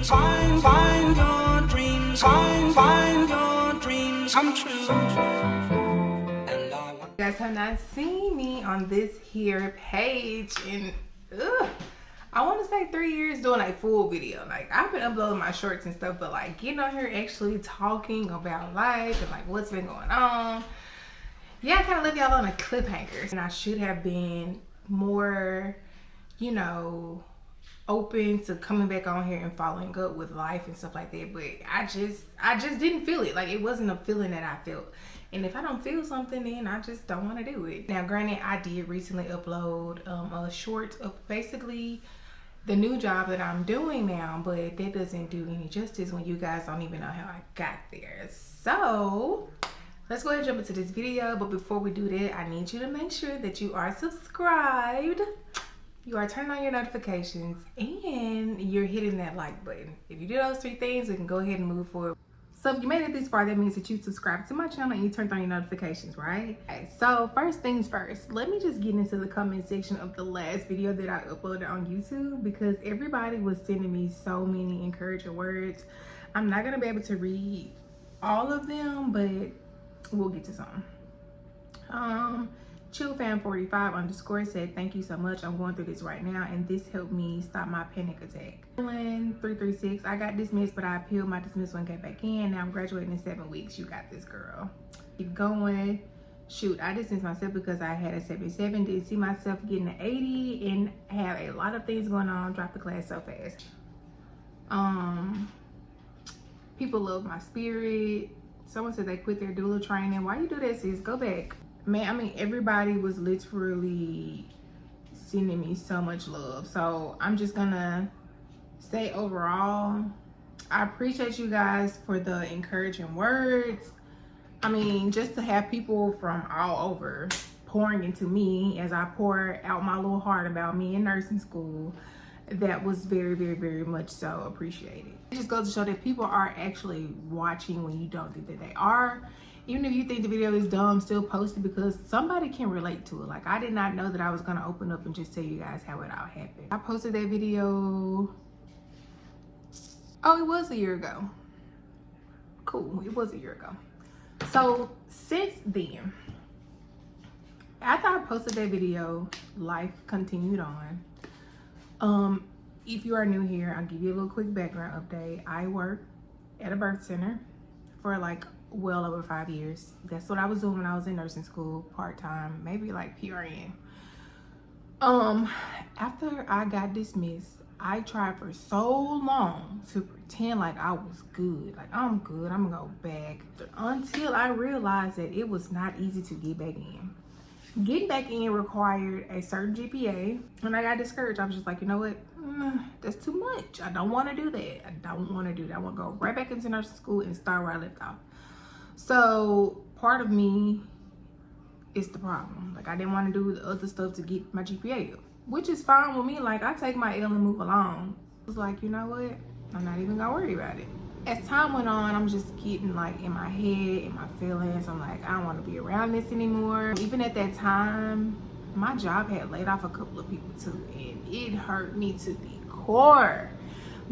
find your dreams, find your dreams come true. And You guys have not seen me on this here page in I want to say 3 years doing a full video. Like, I've been uploading my shorts and stuff, but like getting on here actually talking about life and like what's been going on, yeah, I kind of left y'all on a cliffhanger. And I should have been more, you know, open to coming back on here and following up with life and stuff like that, but I just didn't feel it. Like, it wasn't a feeling that I felt, and if I don't feel something, then I just don't want to do it. Now granted, I did recently upload a short of basically the new job that I'm doing now, but that doesn't do any justice when you guys don't even know how I got there. So let's go ahead and jump into this video. But before we do that, I need you to make sure that you are subscribed, you are turning on your notifications, and you're hitting that like button. If you do those 3 things, we can go ahead and move forward. So if you made it this far, that means that you subscribed to my channel and you turned on your notifications, right? Okay, so first things first, let me just get into the comment section of the last video that I uploaded on YouTube, because everybody was sending me so many encouraging words. I'm not gonna be able to read all of them, but we'll get to some. ChillFam45_ said, thank you so much. I'm going through this right now, and this helped me stop my panic attack. 336, I got dismissed, but I appealed my dismissal and got back in. Now I'm graduating in 7 weeks. You got this, girl. Keep going. Shoot, I dismissed myself because I had a 77. Didn't see myself getting an 80 and have a lot of things going on. Dropped the class so fast. People love my spirit. Someone said they quit their doula training. Why you do that, sis? Go back. Man, I mean, everybody was literally sending me so much love. So I'm just gonna say overall, I appreciate you guys for the encouraging words. I mean, just to have people from all over pouring into me as I pour out my little heart about me in nursing school, that was very, very, very much so appreciated. It just goes to show that people are actually watching when you don't think that they are. Even if you think the video is dumb, still post it, because somebody can relate to it. Like, I did not know that I was gonna open up and just tell you guys how it all happened. I posted that video, oh, it was a year ago. Cool, it was a year ago. So since then, after I posted that video, life continued on. If you are new here, I'll give you a little quick background update. I work at a birth center for like well over 5 years. That's what I was doing when I was in nursing school, part-time, maybe like PRN. After I got dismissed, I tried for so long to pretend like I was good, like I'm good, I'm gonna go back, until I realized that it was not easy to get back in. Getting back in required a certain GPA. When I got discouraged, I was just like, you know what, that's too much. I don't want to do that. I don't want to do that. I want to go right back into nursing school and start where I left off. So part of me is the problem. Like, I didn't want to do the other stuff to get my GPA up, which is fine with me. Like, I take my L and move along. I was like, you know what, I'm not even gonna worry about it. As time went on, I'm just getting like in my head, in my feelings. I'm like, I don't want to be around this anymore. Even at that time, my job had laid off a couple of people too, and it hurt me to the core.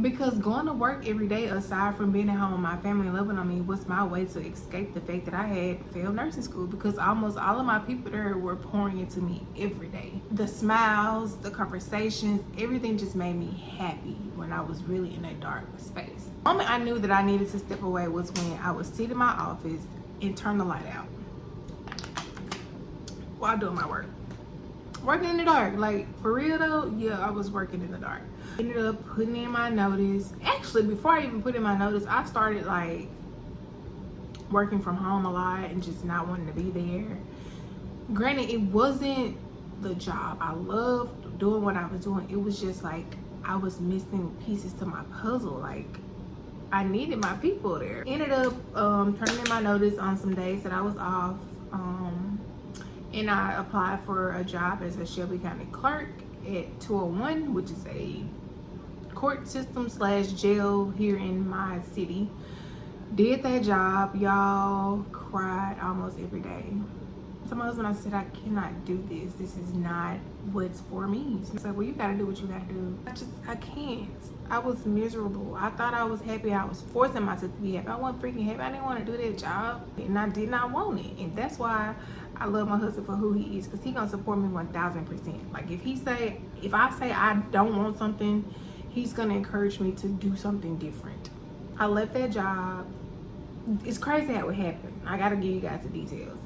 Because going to work every day, aside from being at home with my family and loving on me, was my way to escape the fact that I had failed nursing school, because almost all of my people there were pouring into me every day. The smiles, the conversations, everything just made me happy when I was really in a dark space. The moment I knew that I needed to step away was when I would sit in my office and turn the light out while doing my work. Working in the dark, like, for real though, yeah, I was working in the dark. Ended up putting in my notice. Actually, before I even put in my notice, I started like working from home a lot and just not wanting to be there. Granted, it wasn't the job. I loved doing what I was doing. It was just like I was missing pieces to my puzzle. Like, I needed my people there. Ended up turning in my notice on some days that I was off. And I applied for a job as a Shelby County clerk at 201, which is a court system / jail here in my city. Did that job, y'all. Cried almost every day. To my husband, I said, I cannot do this. This is not what's for me. So he's like, well, you gotta do what you gotta do. I can't. I was miserable. I thought I was happy. I was forcing myself to be happy. I wasn't freaking happy. I didn't want to do that job, and I did not want it. And that's why I love my husband for who he is, because he gonna support me 1000%. Like if I say I don't want something, he's gonna encourage me to do something different. I left that job. It's crazy how it happened. I gotta give you guys the details.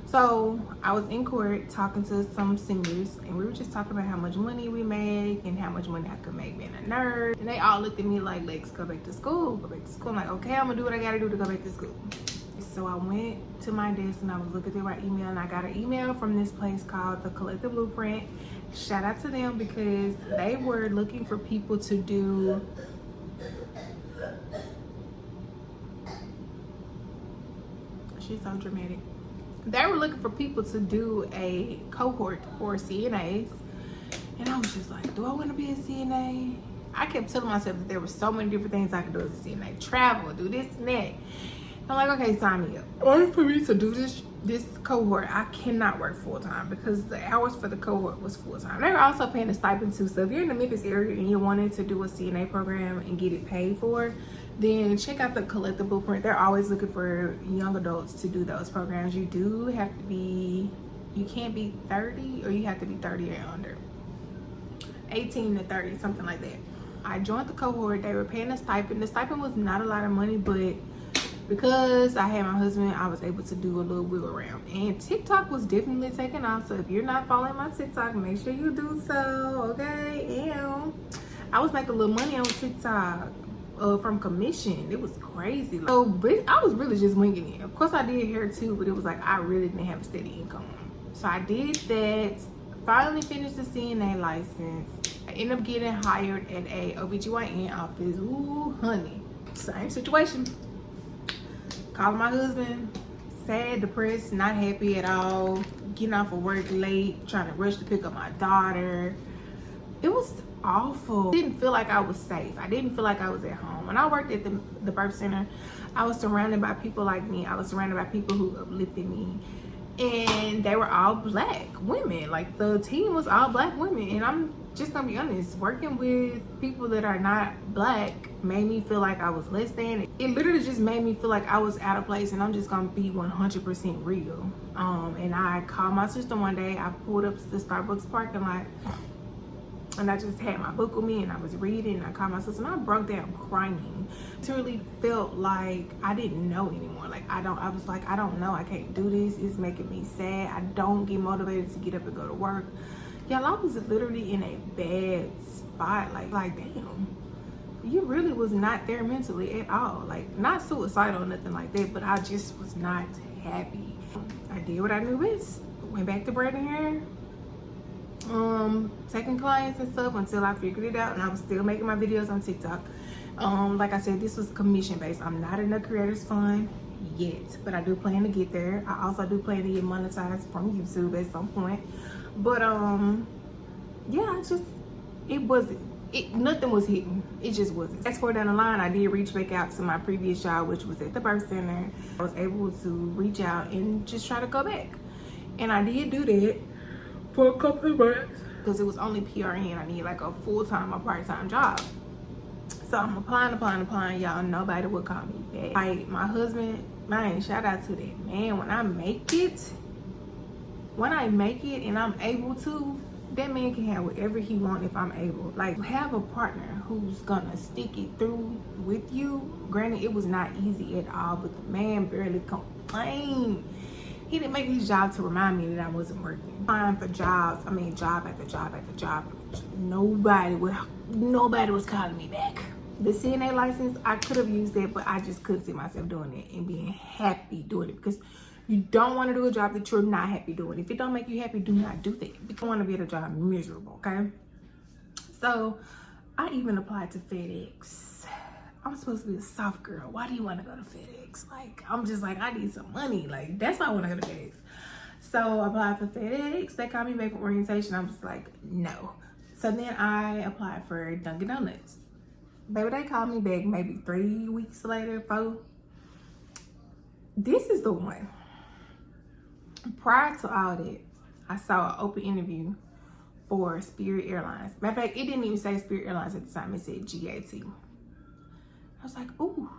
So I was in court talking to some seniors, and we were just talking about how much money we make and how much money I could make being a nurse. And they all looked at me like, Lex, go back to school, go back to school. I'm like, okay, I'm gonna do what I gotta do to go back to school. So I went to my desk and I was looking through my email, and I got an email from this place called the Collective Blueprint. Shout out to them, because they were looking for people to do she's so dramatic. They were looking for people to do a cohort for CNAs, and I was just like, do I want to be a CNA? I kept telling myself that there were so many different things I could do as a CNA. Travel, do this and that. I'm like, okay, sign me up. In order for me to do this cohort, I cannot work full-time, because the hours for the cohort was full-time. They were also paying a stipend too. So if you're in the Memphis area and you wanted to do a CNA program and get it paid for, then check out the Collective Blueprint. They're always looking for young adults to do those programs. You do have to be, you can't be 30, or you have to be 30 or under. 18 to 30, something like that. I joined the cohort. They were paying a stipend. The stipend was not a lot of money, but because I had my husband, I was able to do a little wiggle around. And TikTok was definitely taking off. So if you're not following my TikTok, make sure you do so, okay? And I was making a little money on TikTok from commission. It was crazy. So I was really just winging it. Of course I did hair too, but it was like I really didn't have a steady income. So I did that, finally finished the CNA license. I ended up getting hired at a OBGYN office. Ooh, honey, same situation. Calling my husband, sad, depressed, not happy at all, getting off of work late, trying to rush to pick up my daughter. It was awful. I didn't feel like I was safe. I didn't feel like I was at home. When I worked at the birth center, I was surrounded by people like me. I was surrounded by people who uplifted me. And they were all black women. Like the team was all black women. And I'm just gonna be honest, working with people that are not black made me feel like I was less than. It literally just made me feel like I was out of place, and I'm just gonna be 100% real. And I called my sister one day. I pulled up to the Starbucks parking lot, and I just had my book with me, and I was reading, and I called my sister, and I broke down crying. It really felt like I didn't know anymore. Like I was like, I don't know, I can't do this. It's making me sad. I don't get motivated to get up and go to work. Y'all, I was literally in a bad spot. Like damn, you really was not there mentally at all. Like not suicidal or nothing like that, but I just was not happy. I did what I knew best. Went back to braiding hair, taking clients and stuff until I figured it out, and I was still making my videos on TikTok. Like I said, this was commission based. I'm not in the creators fund yet, but I do plan to get there. I also do plan to get monetized from YouTube at some point. But yeah, nothing was hitting. It just wasn't. Fast forward down the line, I did reach back out to my previous job, which was at the birth center. I was able to reach out and just try to go back, and I did do that for a couple of months because it was only PRN. I need like a full-time or part-time job. So I'm applying, y'all. Nobody would call me back. Like my husband, man, shout out to that man. When I make it and I'm able to, that man can have whatever he wants if I'm able. Like have a partner who's gonna stick it through with you. Granted, it was not easy at all, but the man barely complained. He didn't make his job to remind me that I wasn't working. Applying for jobs, I mean job after job after job. Nobody was calling me back. The CNA license, I could have used it, but I just couldn't see myself doing it and being happy doing it, because you don't want to do a job that you're not happy doing. If it don't make you happy, do not do that. You don't want to be at a job miserable, okay? So I even applied to FedEx. I'm supposed to be a soft girl. Why do you want to go to FedEx? Like, I'm just like, I need some money. Like, that's why I want to go to FedEx. So I applied for FedEx. They called me back for orientation. I was like, no. So then I applied for Dunkin' Donuts. Baby, they called me back maybe 3 weeks later, 4. This is the one. Prior to all that, I saw an open interview for Spirit Airlines. Matter of fact, it didn't even say Spirit Airlines at the time. It said GAT. I was like, ooh,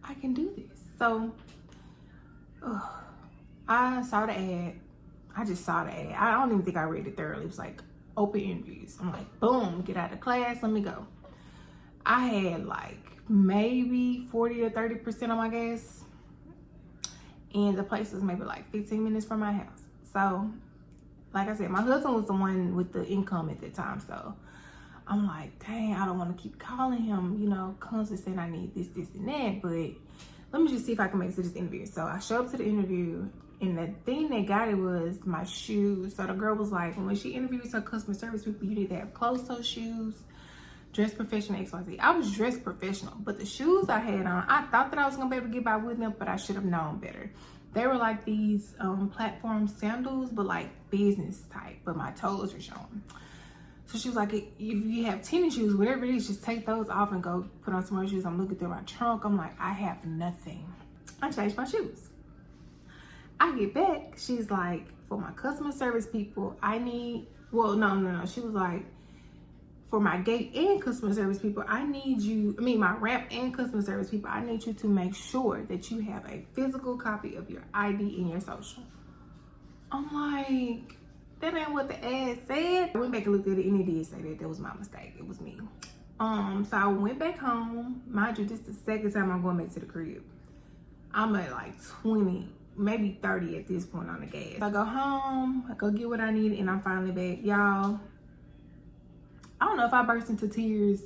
I can do this. So I saw the ad. I just saw the ad. I don't even think I read it thoroughly. It was like open interviews. I'm like, boom, get out of class, let me go. I had like maybe 40 or 30% on my gas. And the place was maybe like 15 minutes from my house. So, like I said, my husband was the one with the income at that time. So, I'm like, dang, I don't want to keep calling him, you know, constantly saying I need this, this, and that. But let me just see if I can make it to this interview. So, I show up to the interview. And the thing that got it was my shoes. So, the girl was like, when she interviews her customer service people, you need to have closed-toe shoes, dress professional, XYZ. I was dressed professional, but the shoes I had on, I thought that I was gonna be able to get by with them, but I should have known better. They were like these platform sandals, but like business type, but my toes were showing. So she was like, if you have tennis shoes, whatever it is, just take those off and go put on some more shoes. I'm looking through my trunk. I'm like, I have nothing. I changed my shoes. I get back. She's like, for my customer service people, I need, well, no. She was like, for my gate and customer service people, my ramp and customer service people, I need you to make sure that you have a physical copy of your ID and your social. I'm like, that ain't what the ad said. I went back and looked at it and it did say that. That was my mistake. It was me. So I went back home. Mind you, this is the second time I'm going back to the crib. I'm at like 20, maybe 30 at this point on the gas. I go home, I go get what I need, and I'm finally back. Y'all, I don't know if I burst into tears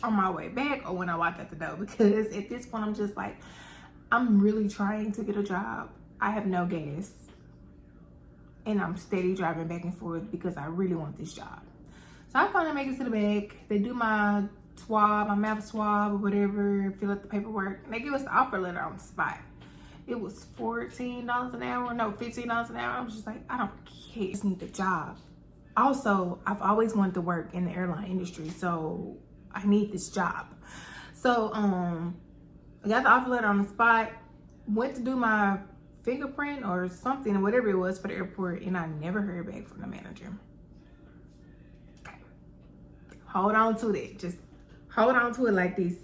on my way back or when I walked out the door, because at this point I'm just like, I'm really trying to get a job. I have no gas and I'm steady driving back and forth because I really want this job. So I finally make it to the back. They do my swab, my mouth swab or whatever, fill out the paperwork, and they give us the offer letter on the spot. It was $14 an hour, no, $15 an hour. I was just like, I don't care, I just need the job. Also, I've always wanted to work in the airline industry, so I need this job. So I got the offer letter on the spot, went to do my fingerprint or something, or whatever it was for the airport, and I never heard back from the manager. Okay, hold on to that. Just hold on to it like this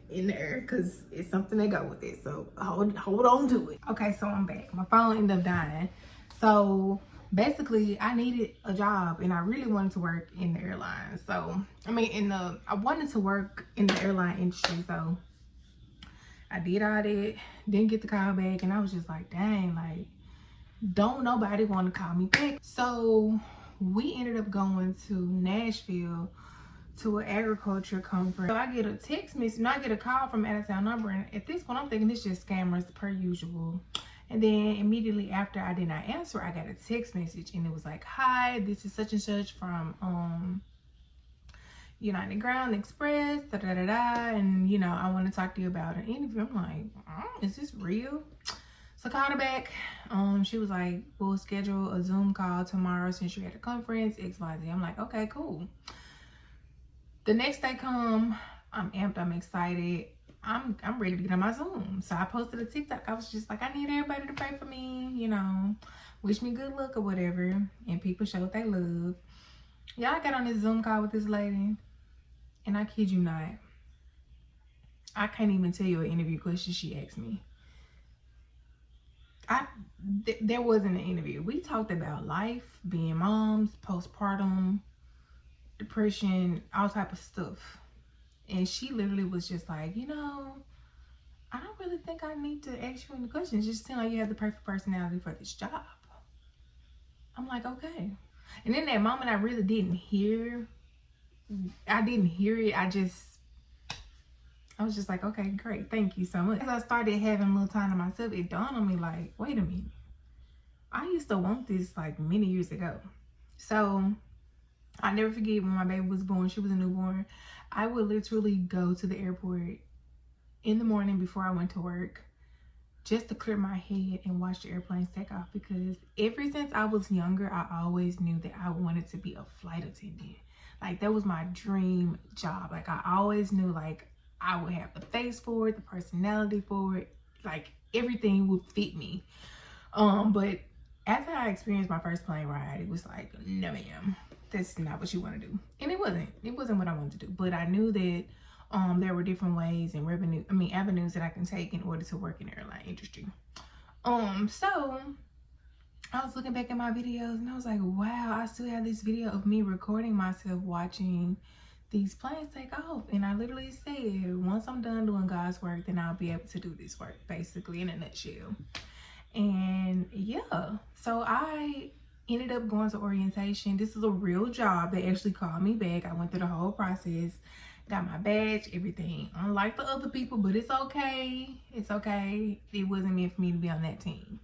in there, because it's something that go with it. So hold on to it. Okay, so I'm back. My phone ended up dying. So basically, I needed a job and I really wanted to work in the airline. So, I wanted to work in the airline industry. So I did all that, didn't get the call back, and I was just like, dang, like, don't nobody want to call me back. So we ended up going to Nashville to an agriculture conference. So I get a text message, and I get a call from out of town number, and at this point I'm thinking it's just scammers per usual. And then immediately after I did not answer, I got a text message, and it was like, hi, this is such and such from United Ground Express, and I want to talk to you about an interview. I'm like, is this real? So I called her back. She was like, we'll schedule a Zoom call tomorrow since you're at a conference, XYZ. I'm like, okay, cool. The next day come, I'm amped, I'm excited. I'm ready to get on my Zoom. So I posted a TikTok. I was just like, I need everybody to pray for me, wish me good luck or whatever. And people showed they love. Yeah, I got on this Zoom call with this lady, and I kid you not, I can't even tell you an interview question she asked me. There wasn't an interview. We talked about life, being moms, postpartum, depression, all type of stuff. And she literally was just like, I don't really think I need to ask you any questions. Just seem like you have the perfect personality for this job. I'm like, okay. And in that moment, I really didn't hear. I didn't hear it. I was just like, okay, great. Thank you so much. As I started having a little time to myself, it dawned on me like, wait a minute. I used to want this like many years ago. So I never forget when my baby was born. She was a newborn. I would literally go to the airport in the morning before I went to work just to clear my head and watch the airplanes take off, because ever since I was younger, I always knew that I wanted to be a flight attendant. Like, that was my dream job. Like, I always knew like I would have the face for it, the personality for it, like everything would fit me. But after I experienced my first plane ride, it was like, no ma'am, that's not what you want to do. And it wasn't what I wanted to do. But I knew that there were different ways and avenues that I can take in order to work in the airline industry. So I was looking back at my videos and I was like, wow, I still have this video of me recording myself watching these planes take off. And I literally said, once I'm done doing God's work, then I'll be able to do this work, basically, in a nutshell. And yeah, so I ended up going to orientation. This is a real job. They actually called me back. I went through the whole process, got my badge, everything. Unlike the other people, but it's okay. It's okay. It wasn't meant for me to be on that team.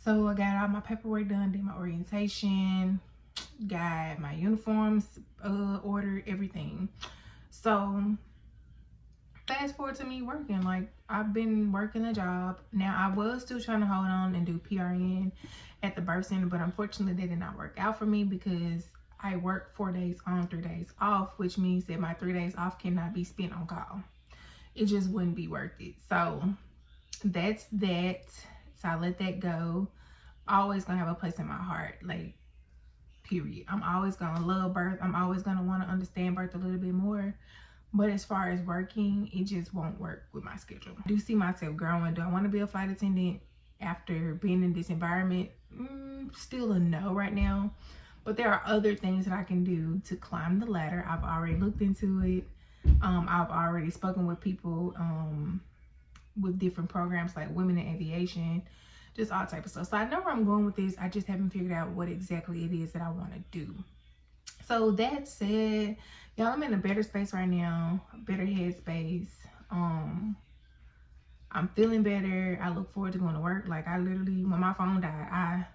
So I got all my paperwork done, did my orientation, got my uniforms ordered, everything. So fast forward to me working. Like, I've been working a job. Now, I was still trying to hold on and do PRN at the birth center, but unfortunately they did not work out for me because I work 4 days on, 3 days off, which means that my 3 days off cannot be spent on call. It just wouldn't be worth it. So that's that. So I let that go. Always gonna have a place in my heart, like, period. I'm always gonna love birth. I'm always gonna want to understand birth a little bit more. But as far as working, it just won't work with my schedule. I do see myself growing. Do I want to be a flight attendant after being in this environment? Still a no right now. But there are other things that I can do to climb the ladder. I've already looked into it. I've already spoken with people with different programs like Women in Aviation, just all type of stuff. So I know where I'm going with this. I just haven't figured out what exactly it is that I want to do. So that said, y'all, I'm in a better space right now, a better headspace. I'm feeling better. I look forward to going to work. Like, I literally, when my phone died, I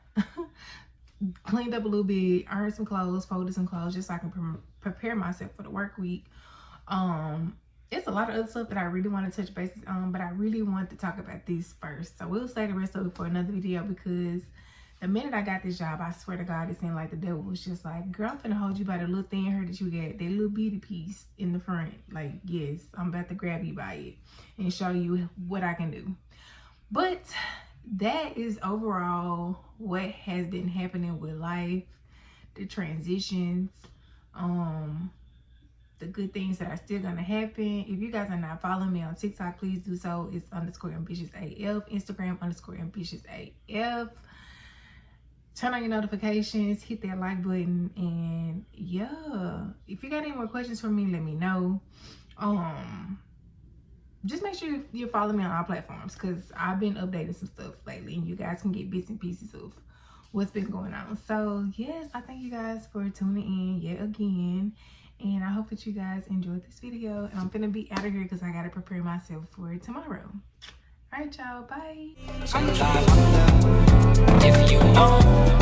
cleaned up a little bit, ironed some clothes, folded some clothes, just so I can prepare myself for the work week. It's a lot of other stuff that I really want to touch bases on, but I really want to talk about this first. So we'll save the rest of it for another video, because the minute I got this job, I swear to God, it seemed like the devil was just like, girl, I'm finna hold you by the little thin hair that you got, that little bitty piece in the front. Like, yes, I'm about to grab you by it and show you what I can do. But that is overall what has been happening with life, the transitions, the good things that are still gonna happen. If you guys are not following me on TikTok, please do so. It's _ambitiousAF, Instagram _ambitiousAF. Turn on your notifications, hit that like button, and yeah, if you got any more questions for me, let me know. Just make sure you follow me on all platforms, because I've been updating some stuff lately, and you guys can get bits and pieces of what's been going on. So yes, I thank you guys for tuning in yet again, and I hope that you guys enjoyed this video. And I'm gonna be out of here because I gotta prepare myself for tomorrow. All right, y'all, bye. Sometimes I wonder if you know